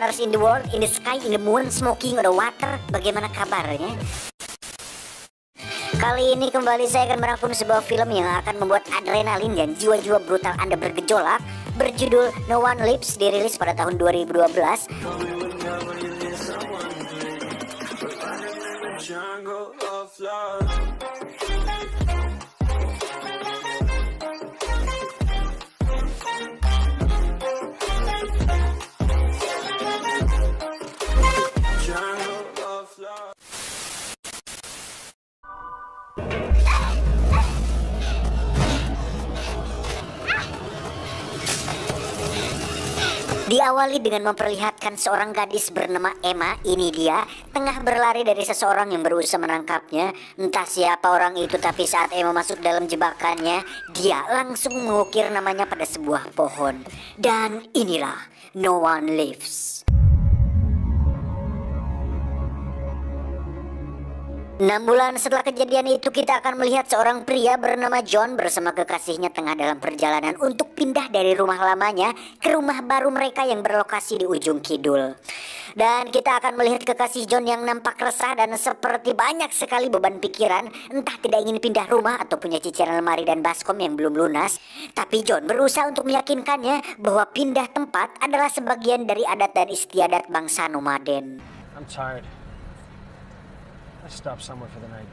stars in the world, in the sky, in the moon, smoking on the water. Bagaimana kabarnya? Kali ini kembali saya akan merangkum sebuah film yang akan membuat adrenalin dan jiwa-jiwa brutal Anda bergejolak, berjudul No One Lives, dirilis pada tahun 2012. Diawali dengan memperlihatkan seorang gadis bernama Emma, ini dia, tengah berlari dari seseorang yang berusaha menangkapnya. Entah siapa orang itu, tapi saat Emma masuk dalam jebakannya, dia langsung mengukir namanya pada sebuah pohon. Dan inilah No One Lives. 6 bulan setelah kejadian itu, kita akan melihat seorang pria bernama John bersama kekasihnya tengah dalam perjalanan untuk pindah dari rumah lamanya ke rumah baru mereka yang berlokasi di ujung kidul. Dan kita akan melihat kekasih John yang nampak resah dan seperti banyak sekali beban pikiran, entah tidak ingin pindah rumah atau punya cicilan lemari dan baskom yang belum lunas. Tapi John berusaha untuk meyakinkannya bahwa pindah tempat adalah sebagian dari adat dan istiadat bangsa nomaden. I'm tired. Stop somewhere for the night.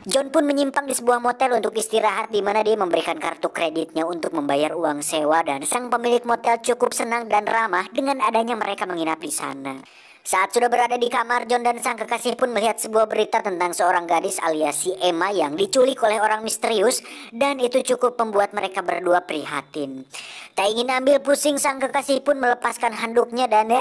John pun menyimpang di sebuah motel untuk istirahat, di mana dia memberikan kartu kreditnya untuk membayar uang sewa, dan sang pemilik motel cukup senang dan ramah dengan adanya mereka menginap di sana. Saat sudah berada di kamar, John dan sang kekasih pun melihat sebuah berita tentang seorang gadis alias si Emma yang diculik oleh orang misterius, dan itu cukup membuat mereka berdua prihatin. Tak ingin ambil pusing, sang kekasih pun melepaskan handuknya dan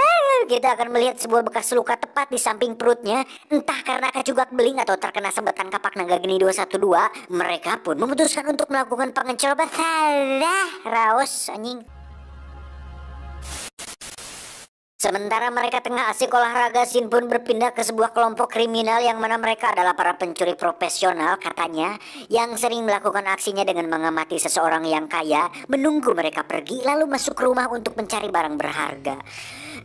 kita akan melihat sebuah bekas luka tepat di samping perutnya. Entah karena kecugak beling atau terkena sebetan kapak naga geni 212, mereka pun memutuskan untuk melakukan pengecoban. Raos anjing. Sementara mereka tengah asik olahraga, Sin pun berpindah ke sebuah kelompok kriminal yang mana mereka adalah para pencuri profesional katanya, yang sering melakukan aksinya dengan mengamati seseorang yang kaya, menunggu mereka pergi lalu masuk ke rumah untuk mencari barang berharga.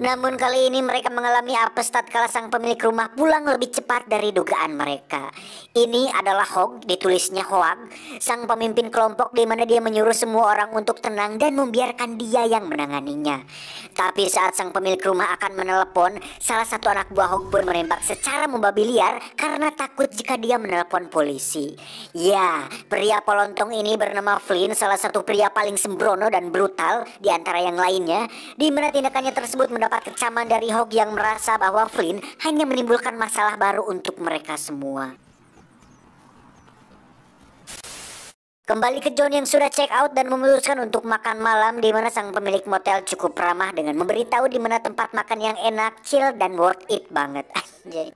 Namun kali ini mereka mengalami apes tatkala sang pemilik rumah pulang lebih cepat dari dugaan mereka. Ini adalah Hog, ditulisnya Hoag, sang pemimpin kelompok, di mana dia menyuruh semua orang untuk tenang dan membiarkan dia yang menanganinya. Tapi saat sang pemilik rumah akan menelepon, salah satu anak buah Hog pun menembak secara membabi liar karena takut jika dia menelepon polisi. Ya, pria polontong ini bernama Flynn, salah satu pria paling sembrono dan brutal di antara yang lainnya, di mana tindakannya tersebut mendapat kecaman dari Hog yang merasa bahwa Flynn hanya menimbulkan masalah baru untuk mereka semua. Kembali ke John yang sudah check out dan memutuskan untuk makan malam, di mana sang pemilik motel cukup ramah dengan memberitahu di mana tempat makan yang enak, chill dan worth it banget. Anjay.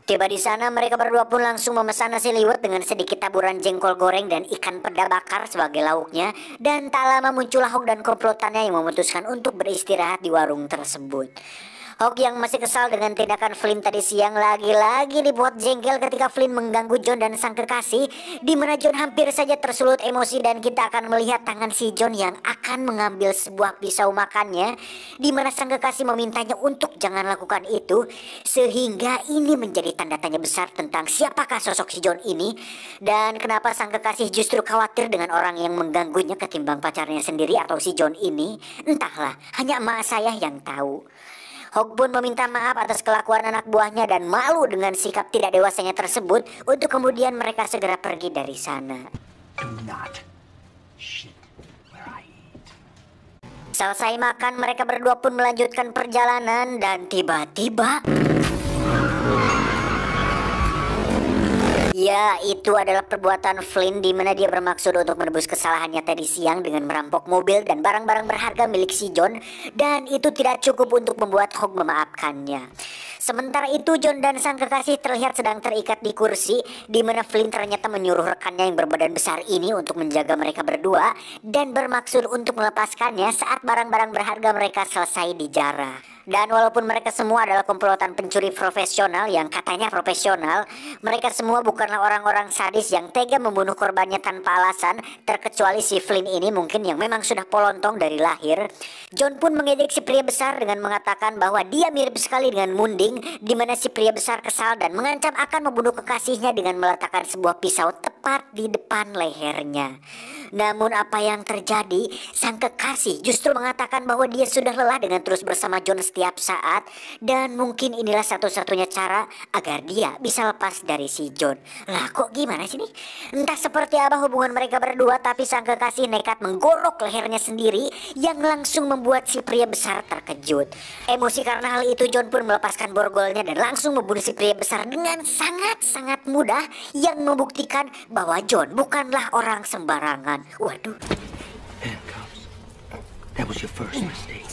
Tiba di sana, mereka berdua pun langsung memesan nasi liwet dengan sedikit taburan jengkol goreng dan ikan peda bakar sebagai lauknya. Dan tak lama muncullah Hog dan komplotannya yang memutuskan untuk beristirahat di warung tersebut. Hog yang masih kesal dengan tindakan Flynn tadi siang lagi-lagi dibuat jengkel ketika Flynn mengganggu John dan sang kekasih, di mana John hampir saja tersulut emosi, dan kita akan melihat tangan si John yang akan mengambil sebuah pisau makannya, di mana sang kekasih memintanya untuk jangan lakukan itu, sehingga ini menjadi tanda tanya besar tentang siapakah sosok si John ini dan kenapa sang kekasih justru khawatir dengan orang yang mengganggunya ketimbang pacarnya sendiri atau si John ini. Entahlah, hanya emak saya yang tahu. Hog pun meminta maaf atas kelakuan anak buahnya dan malu dengan sikap tidak dewasanya tersebut, untuk kemudian mereka segera pergi dari sana. Selesai makan, mereka berdua pun melanjutkan perjalanan dan tiba-tiba... Ya, itu adalah perbuatan Flynn, di mana dia bermaksud untuk menebus kesalahannya tadi siang dengan merampok mobil dan barang-barang berharga milik si John, dan itu tidak cukup untuk membuat Hog memaafkannya. Sementara itu, John dan sang kekasih terlihat sedang terikat di kursi, di mana Flynn ternyata menyuruh rekannya yang berbadan besar ini untuk menjaga mereka berdua dan bermaksud untuk melepaskannya saat barang-barang berharga mereka selesai dijarah. Dan walaupun mereka semua adalah komplotan pencuri profesional yang katanya profesional, mereka semua bukanlah orang-orang sadis yang tega membunuh korbannya tanpa alasan, terkecuali si Flynn ini mungkin yang memang sudah polontong dari lahir. John pun mengejek si pria besar dengan mengatakan bahwa dia mirip sekali dengan Munding, di mana si pria besar kesal dan mengancam akan membunuh kekasihnya dengan meletakkan sebuah pisau tepat di depan lehernya. Namun apa yang terjadi, sang kekasih justru mengatakan bahwa dia sudah lelah dengan terus bersama John setiap saat, dan mungkin inilah satu-satunya cara agar dia bisa lepas dari si John. Lah kok gimana sih nih? Entah seperti apa hubungan mereka berdua, tapi sang kekasih nekat menggorok lehernya sendiri yang langsung membuat si pria besar terkejut. Emosi karena hal itu, John pun melepaskan borgolnya dan langsung membunuh si pria besar dengan sangat-sangat mudah, yang membuktikan bahwa John bukanlah orang sembarangan. Waduh. Handcuffs. That was your first mistake.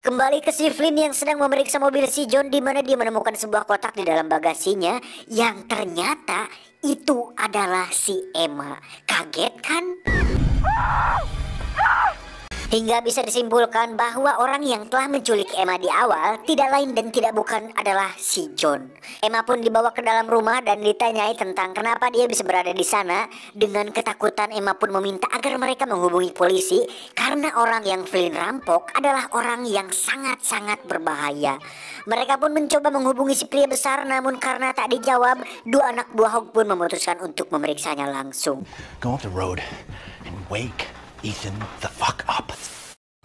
Kembali ke si Flynn yang sedang memeriksa mobil si John, di mana dia menemukan sebuah kotak di dalam bagasinya yang ternyata itu adalah si Emma. Kaget kan? Hingga bisa disimpulkan bahwa orang yang telah menculik Emma di awal tidak lain dan tidak bukan adalah si John. Emma pun dibawa ke dalam rumah dan ditanyai tentang kenapa dia bisa berada di sana. Dengan ketakutan, Emma pun meminta agar mereka menghubungi polisi karena orang yang Flynn rampok adalah orang yang sangat-sangat berbahaya. Mereka pun mencoba menghubungi si pria besar, namun karena tak dijawab, dua anak buah Hawk pun memutuskan untuk memeriksanya langsung. Go off the road and wake Ethan the fuck up.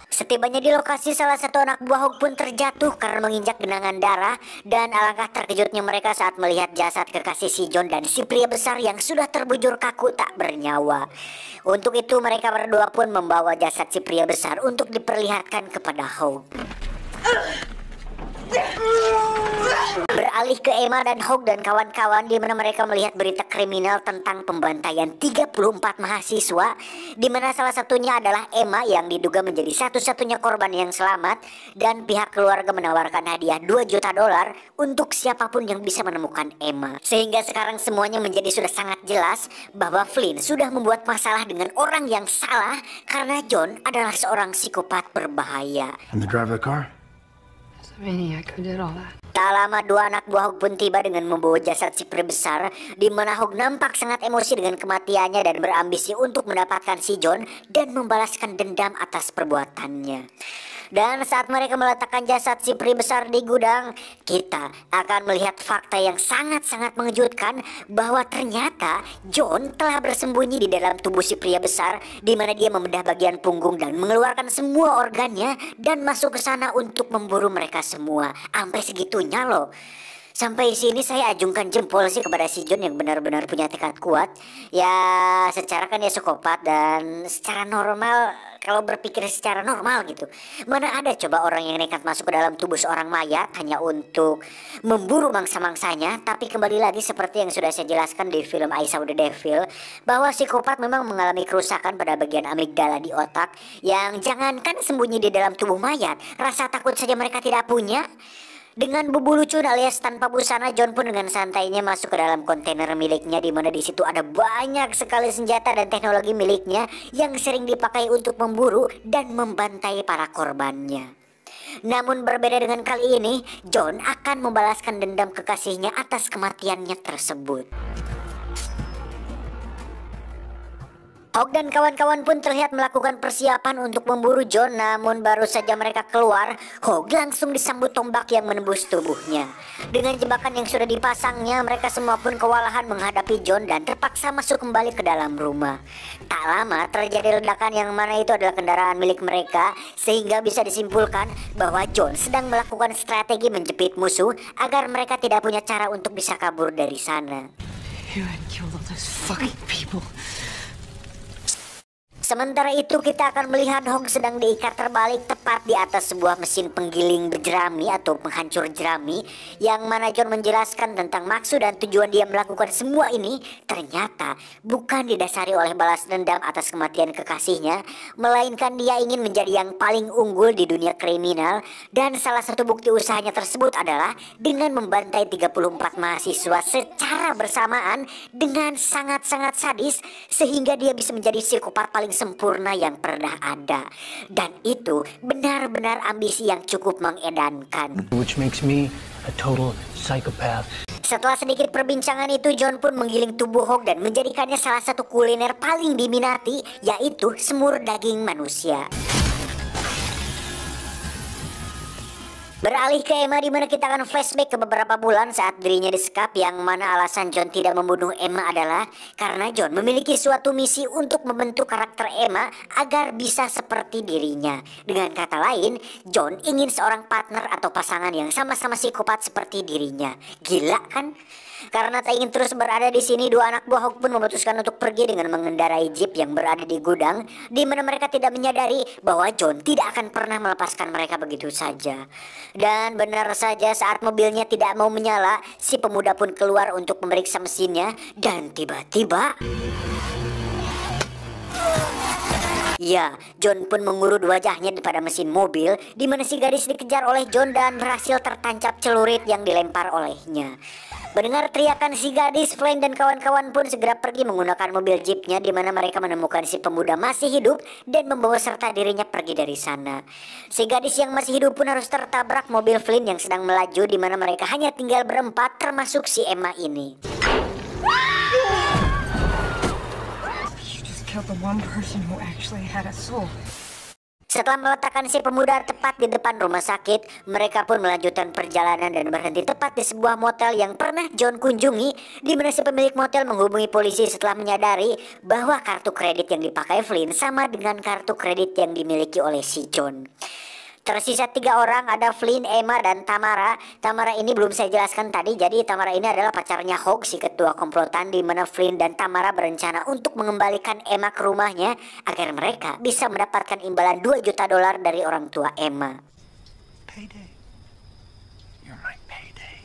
Setibanya di lokasi, salah satu anak buah Hawk pun terjatuh karena menginjak genangan darah, dan alangkah terkejutnya mereka saat melihat jasad kekasih si John dan si pria besar yang sudah terbujur kaku tak bernyawa. Untuk itu mereka berdua pun membawa jasad si pria besar untuk diperlihatkan kepada Hawk. Beralih ke Emma dan Hawk dan kawan-kawan, di mana mereka melihat berita kriminal tentang pembantaian 34 mahasiswa, di mana salah satunya adalah Emma yang diduga menjadi satu-satunya korban yang selamat, dan pihak keluarga menawarkan hadiah $2 juta untuk siapapun yang bisa menemukan Emma. Sehingga sekarang semuanya menjadi sudah sangat jelas bahwa Flynn sudah membuat masalah dengan orang yang salah karena John adalah seorang psikopat berbahaya. And the driver of the car? Maniac who did all that. Tak lama dua anak buah Hawk pun tiba dengan membawa jasad si pria besar, di mana Hawk nampak sangat emosi dengan kematiannya dan berambisi untuk mendapatkan si John dan membalaskan dendam atas perbuatannya. Dan saat mereka meletakkan jasad si pria besar di gudang, kita akan melihat fakta yang sangat-sangat mengejutkan bahwa ternyata John telah bersembunyi di dalam tubuh si pria besar, di mana dia membedah bagian punggung dan mengeluarkan semua organnya dan masuk ke sana untuk memburu mereka semua. Sampai segitunya loh. Sampai sini saya ajungkan jempol sih kepada si John yang benar-benar punya tekad kuat. Ya secara kan dia psikopat, dan secara normal, kalau berpikir secara normal gitu, mana ada coba orang yang nekat masuk ke dalam tubuh seorang mayat hanya untuk memburu mangsa-mangsanya. Tapi kembali lagi seperti yang sudah saya jelaskan di film I Saw the Devil, bahwa psikopat memang mengalami kerusakan pada bagian amigdala di otak, yang jangankan sembunyi di dalam tubuh mayat, rasa takut saja mereka tidak punya. Dengan bubu lucun alias tanpa busana, John pun dengan santainya masuk ke dalam kontainer miliknya, di mana di situ ada banyak sekali senjata dan teknologi miliknya yang sering dipakai untuk memburu dan membantai para korbannya. Namun berbeda dengan kali ini, John akan membalaskan dendam kekasihnya atas kematiannya tersebut. Hawk dan kawan-kawan pun terlihat melakukan persiapan untuk memburu John, namun baru saja mereka keluar, Hawk langsung disambut tombak yang menembus tubuhnya. Dengan jebakan yang sudah dipasangnya, mereka semua pun kewalahan menghadapi John dan terpaksa masuk kembali ke dalam rumah. Tak lama terjadi ledakan yang mana itu adalah kendaraan milik mereka, sehingga bisa disimpulkan bahwa John sedang melakukan strategi menjepit musuh agar mereka tidak punya cara untuk bisa kabur dari sana. You had killed all those fucking people. Sementara itu kita akan melihat Hawk sedang diikat terbalik tepat di atas sebuah mesin penggiling jerami atau penghancur jerami, yang mana John menjelaskan tentang maksud dan tujuan dia melakukan semua ini ternyata bukan didasari oleh balas dendam atas kematian kekasihnya, melainkan dia ingin menjadi yang paling unggul di dunia kriminal, dan salah satu bukti usahanya tersebut adalah dengan membantai 34 mahasiswa secara bersamaan dengan sangat-sangat sadis, sehingga dia bisa menjadi psikopat paling sempurna yang pernah ada. Dan itu benar-benar ambisi yang cukup mengedankan. Which makes me a total psychopath. Setelah sedikit perbincangan itu, John pun menggiling tubuh Hawk dan menjadikannya salah satu kuliner paling diminati, yaitu semur daging manusia. Beralih ke Emma, di mana kita akan flashback ke beberapa bulan saat dirinya disekap, yang mana alasan John tidak membunuh Emma adalah karena John memiliki suatu misi untuk membentuk karakter Emma agar bisa seperti dirinya. Dengan kata lain, John ingin seorang partner atau pasangan yang sama-sama psikopat seperti dirinya. Gila kan? Karena tak ingin terus berada di sini, dua anak buah Hawk pun memutuskan untuk pergi dengan mengendarai jeep yang berada di gudang, di mana mereka tidak menyadari bahwa John tidak akan pernah melepaskan mereka begitu saja. Dan benar saja, saat mobilnya tidak mau menyala, si pemuda pun keluar untuk memeriksa mesinnya, dan tiba-tiba... Ya, John pun mengurut wajahnya pada mesin mobil, di mana si gadis dikejar oleh John dan berhasil tertancap celurit yang dilempar olehnya. Mendengar teriakan si gadis, Flynn dan kawan-kawan pun segera pergi menggunakan mobil jeepnya, di mana mereka menemukan si pemuda masih hidup dan membawa serta dirinya pergi dari sana. Si gadis yang masih hidup pun harus tertabrak mobil Flynn yang sedang melaju, di mana mereka hanya tinggal berempat termasuk si Emma ini. You just killed the one person who actually had a soul. Setelah meletakkan si pemuda tepat di depan rumah sakit, mereka pun melanjutkan perjalanan dan berhenti tepat di sebuah motel yang pernah John kunjungi, di mana si pemilik motel menghubungi polisi setelah menyadari bahwa kartu kredit yang dipakai Flynn sama dengan kartu kredit yang dimiliki oleh si John. Tersisa 3 orang, ada Flynn, Emma, dan Tamara. Tamara ini belum saya jelaskan tadi, jadi Tamara ini adalah pacarnya Hawk, si ketua komplotan, di mana Flynn dan Tamara berencana untuk mengembalikan Emma ke rumahnya agar mereka bisa mendapatkan imbalan $2 juta dari orang tua Emma. Payday. You're my payday.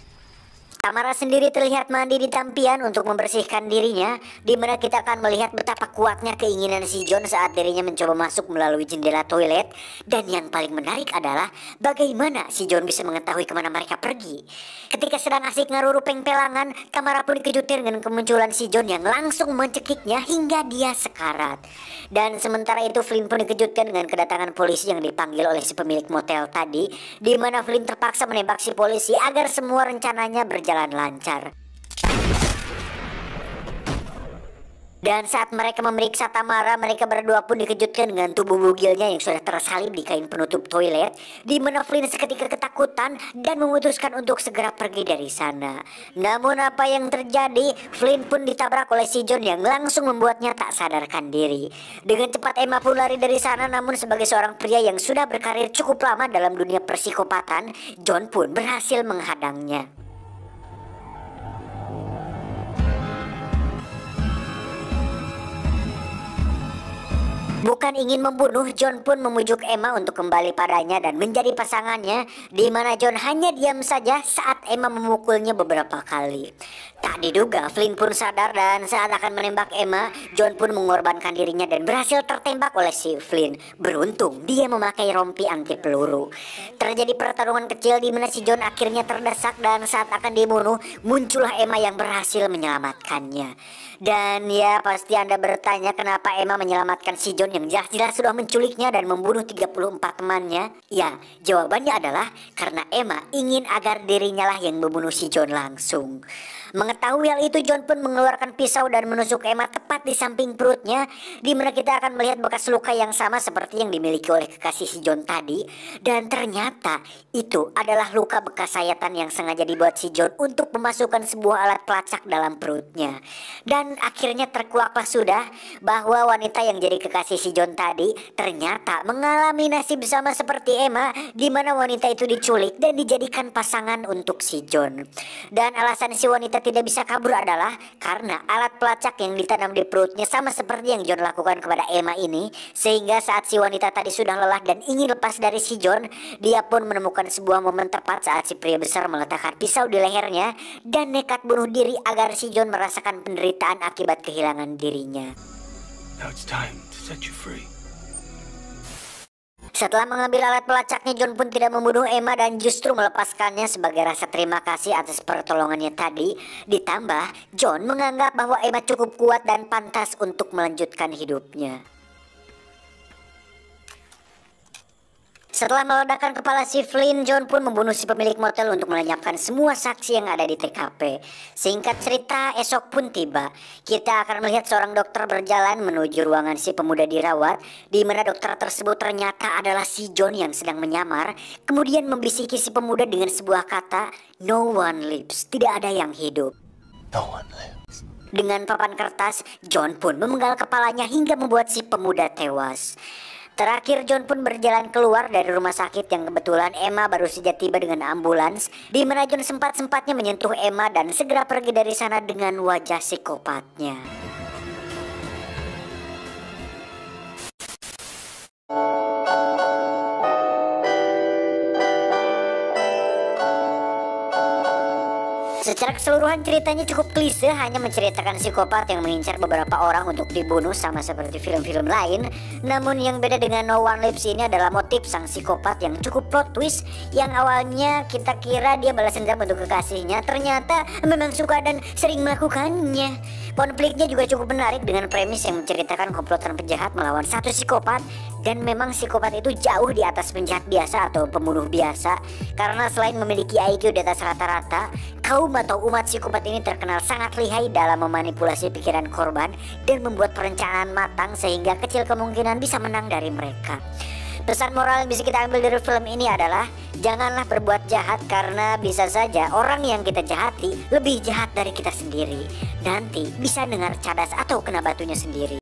Tamara sendiri terlihat mandi di tampian untuk membersihkan dirinya, di mana kita akan melihat betapa kuatnya keinginan si John saat dirinya mencoba masuk melalui jendela toilet. Dan yang paling menarik adalah bagaimana si John bisa mengetahui kemana mereka pergi. Ketika sedang asik ngarurupeng pelangan, Tamara pun dikejutkan dengan kemunculan si John yang langsung mencekiknya hingga dia sekarat. Dan sementara itu Flynn pun dikejutkan dengan kedatangan polisi yang dipanggil oleh si pemilik motel tadi, di mana Flynn terpaksa menembak si polisi agar semua rencananya berjalan lancar. Dan saat mereka memeriksa Tamara, mereka berdua pun dikejutkan dengan tubuh bugilnya yang sudah tersalib di kain penutup toilet, di mana Flynn seketika ketakutan dan memutuskan untuk segera pergi dari sana. Namun apa yang terjadi, Flynn pun ditabrak oleh si John yang langsung membuatnya tak sadarkan diri. Dengan cepat Emma pun lari dari sana, namun sebagai seorang pria yang sudah berkarir cukup lama dalam dunia persikopatan, John pun berhasil menghadangnya. Bukan ingin membunuh, John pun memujuk Emma untuk kembali padanya dan menjadi pasangannya, di mana John hanya diam saja saat Emma memukulnya beberapa kali. Tak diduga, Flynn pun sadar dan saat akan menembak Emma, John pun mengorbankan dirinya dan berhasil tertembak oleh si Flynn. Beruntung, dia memakai rompi anti peluru. Terjadi pertarungan kecil di mana si John akhirnya terdesak dan saat akan dibunuh, muncullah Emma yang berhasil menyelamatkannya. Dan ya, pasti Anda bertanya kenapa Emma menyelamatkan si John yang jelas-jelas sudah menculiknya dan membunuh 34 temannya. Ya, jawabannya adalah karena Emma ingin agar dirinya lah yang membunuh si John langsung. Mengetahui hal itu, John pun mengeluarkan pisau dan menusuk Emma tepat di samping perutnya, di mana kita akan melihat bekas luka yang sama seperti yang dimiliki oleh kekasih si John tadi. Dan ternyata itu adalah luka bekas sayatan yang sengaja dibuat si John untuk memasukkan sebuah alat pelacak dalam perutnya. Dan akhirnya terkuaklah sudah bahwa wanita yang jadi kekasih si John tadi ternyata mengalami nasib sama seperti Emma, di mana wanita itu diculik dan dijadikan pasangan untuk si John. Dan alasan si wanita tidak bisa kabur adalah karena alat pelacak yang ditanam di perutnya sama seperti yang John lakukan kepada Emma ini, sehingga saat si wanita tadi sudah lelah dan ingin lepas dari si John, dia pun menemukan sebuah momen tepat saat si pria besar meletakkan pisau di lehernya dan nekat bunuh diri agar si John merasakan penderitaan akibat kehilangan dirinya. Now it's time to set you free. Setelah mengambil alat pelacaknya, John pun tidak membunuh Emma dan justru melepaskannya sebagai rasa terima kasih atas pertolongannya tadi. Ditambah, John menganggap bahwa Emma cukup kuat dan pantas untuk melanjutkan hidupnya. Setelah meledakkan kepala si Flynn, John pun membunuh si pemilik motel untuk melenyapkan semua saksi yang ada di TKP. Singkat cerita, esok pun tiba. Kita akan melihat seorang dokter berjalan menuju ruangan si pemuda dirawat, di mana dokter tersebut ternyata adalah si John yang sedang menyamar, kemudian membisiki si pemuda dengan sebuah kata, "No one lives," tidak ada yang hidup. No one lives. Dengan papan kertas, John pun memenggal kepalanya hingga membuat si pemuda tewas. Terakhir, John pun berjalan keluar dari rumah sakit yang kebetulan Emma baru saja tiba dengan ambulans, di mana John sempat-sempatnya menyentuh Emma dan segera pergi dari sana dengan wajah psikopatnya. Secara keseluruhan ceritanya cukup klise, hanya menceritakan psikopat yang mengincar beberapa orang untuk dibunuh sama seperti film-film lain. Namun yang beda dengan No One Lives ini adalah motif sang psikopat yang cukup plot twist, yang awalnya kita kira dia balas dendam untuk kekasihnya, ternyata memang suka dan sering melakukannya. Konfliknya juga cukup menarik dengan premis yang menceritakan komplotan penjahat melawan satu psikopat, dan memang psikopat itu jauh di atas penjahat biasa atau pembunuh biasa, karena selain memiliki IQ di atas rata-rata, kaum atau umat psikopat ini terkenal sangat lihai dalam memanipulasi pikiran korban dan membuat perencanaan matang sehingga kecil kemungkinan bisa menang dari mereka. Pesan moral yang bisa kita ambil dari film ini adalah janganlah berbuat jahat, karena bisa saja orang yang kita jahati lebih jahat dari kita sendiri. Nanti bisa dengar cadas atau kena batunya sendiri.